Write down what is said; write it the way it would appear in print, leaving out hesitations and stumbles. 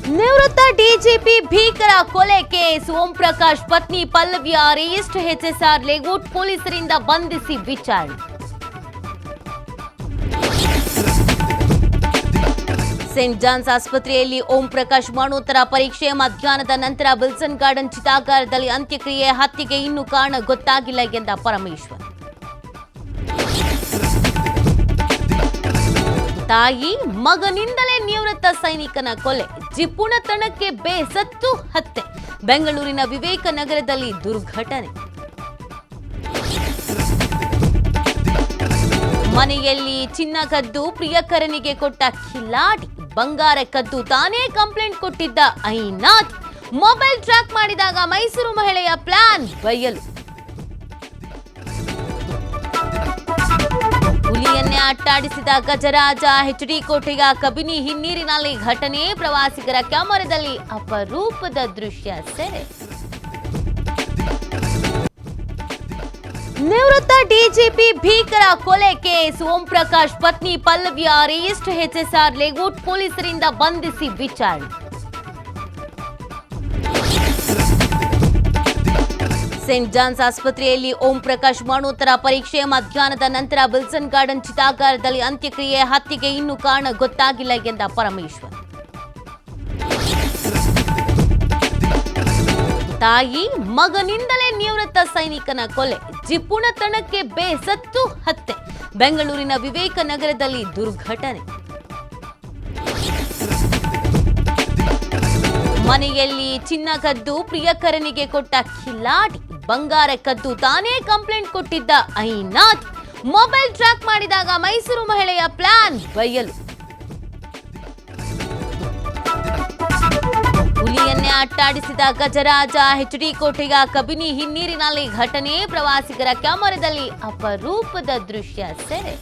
ನಿವೃತ್ತ ಡಿಜಿಪಿ ಭೀಕರ ಕೊಲೆ ಕೇಸ್ ಓಂ ಪ್ರಕಾಶ್ ಪತ್ನಿ ಪಲ್ಲವಿಯ ಅರೆಸ್ಟ್ ಎಚ್ಎಸ್ಆರ್ ಲೇಔಟ್ ಪೊಲೀಸರಿಂದ ಬಂಧಿಸಿ ವಿಚಾರಣೆ. ಸೇಂಟ್ ಜಾನ್ಸ್ ಆಸ್ಪತ್ರೆಯಲ್ಲಿ ಓಂ ಪ್ರಕಾಶ್ ಮರಣೋತ್ತರ ಪರೀಕ್ಷೆ ಮಧ್ಯಾಹ್ನದ ನಂತರ ವಿಲ್ಸನ್ ಗಾರ್ಡನ್ ಚಿತಾಗಾರದಲ್ಲಿ ಅಂತ್ಯಕ್ರಿಯೆ. ಹತ್ಯೆಗೆ ಇನ್ನೂ ಕಾರಣ ಗೊತ್ತಾಗಿಲ್ಲ ಎಂದ ಪರಮೇಶ್ವರ್. ತಾಯಿ ಮಗನಿಂದಲೇ ನಿವೃತ್ತ ಸೈನಿಕನ ಕೊಲೆ, ಜಿಪುಣತನಕ್ಕೆ ಬೇಸತ್ತು ಹತ್ಯೆ. ಬೆಂಗಳೂರಿನ ವಿವೇಕ ನಗರದಲ್ಲಿ ದುರ್ಘಟನೆ. ಮನೆಯಲ್ಲಿ ಚಿನ್ನ ಕದ್ದು ಪ್ರಿಯಕರನಿಗೆ ಕೊಟ್ಟ ಕಿಲಾಡಿ, ಬಂಗಾರ ಕದ್ದು ತಾನೇ ಕಂಪ್ಲೇಂಟ್ ಕೊಟ್ಟಿದ್ದ ಐನಾಥ್. ಮೊಬೈಲ್ ಟ್ರ್ಯಾಕ್ ಮಾಡಿದಾಗ ಮೈಸೂರು ಮಹಿಳೆಯ ಪ್ಲಾನ್ ಬಯಲು. ಹುಲಿಯನ್ನೇ ಅಟ್ಟಾಡಿಸಿದ ಗಜರಾಜ, ಎಚ್ಡಿ ಕೋಟೆಯ ಕಬಿನಿ ಹಿನ್ನೀರಿನಲ್ಲಿ ಘಟನೆ. ಪ್ರವಾಸಿಗರ ಕ್ಯಾಮೆರಾದಲ್ಲಿ ಅಪರೂಪದ ದೃಶ್ಯ ಸೆರೆ. ನಿವೃತ್ತ ಡಿಜಿಪಿ ಭೀಕರ ಕೊಲೆ ಕೇಸ್ ಓಂ ಪ್ರಕಾಶ್ ಪತ್ನಿ ಪಲ್ಲವಿಯ ಅರೆಸ್ಟ್ ಎಚ್ಎಸ್ಆರ್ ಲೇಔಟ್ ಪೊಲೀಸರಿಂದ ಬಂಧಿಸಿ ವಿಚಾರಣೆ. ಸೇಂಟ್ ಜಾನ್ಸ್ ಆಸ್ಪತ್ರೆಯಲ್ಲಿ ಓಂ ಪ್ರಕಾಶ್ ಮರಣೋತ್ತರ ಪರೀಕ್ಷೆ ಮಧ್ಯಾಹ್ನದ ನಂತರ ವಿಲ್ಸನ್ ಗಾರ್ಡನ್ ಚಿತಾಗಾರದಲ್ಲಿ ಅಂತ್ಯಕ್ರಿಯೆ. ಹತ್ಯೆಗೆ ಇನ್ನೂ ಕಾರಣ ಗೊತ್ತಾಗಿಲ್ಲ ಎಂದ ಪರಮೇಶ್ವರ್. ತಾಯಿ ಮಗನಿಂದಲೇ ನಿವೃತ್ತ ಸೈನಿಕನ ಕೊಲೆ, ಜಿಪುಣತನಕ್ಕೆ ಬೇಸತ್ತು ಹತ್ಯೆ. ಬೆಂಗಳೂರಿನ ವಿವೇಕ ನಗರದಲ್ಲಿ ದುರ್ಘಟನೆ. ಮನೆಯಲ್ಲಿ ಚಿನ್ನ ಕದ್ದು ಪ್ರಿಯಕರನಿಗೆ ಕೊಟ್ಟ ಕಿಲಾಡಿ, ಬಂಗಾರ ಕದ್ದು ತಾನೇ ಕಂಪ್ಲೇಂಟ್ ಕೊಟ್ಟಿದ್ದ ಐನಾಥ್. ಮೊಬೈಲ್ ಟ್ರ್ಯಾಕ್ ಮಾಡಿದಾಗ ಮೈಸೂರು ಮಹಿಳೆಯ ಪ್ಲಾನ್ ಬಯಲು. ಹುಲಿಯನ್ನೇ ಅಟ್ಟಾಡಿಸಿದ ಗಜರಾಜ, ಎಚ್ಡಿ ಕೋಟೆಯ ಕಬಿನಿ ಹಿನ್ನೀರಿನಲ್ಲಿ ಘಟನೆ. ಪ್ರವಾಸಿಗರ ಕ್ಯಾಮೆರಾದಲ್ಲಿ ಅಪರೂಪದ ದೃಶ್ಯ ಸೆರೆ.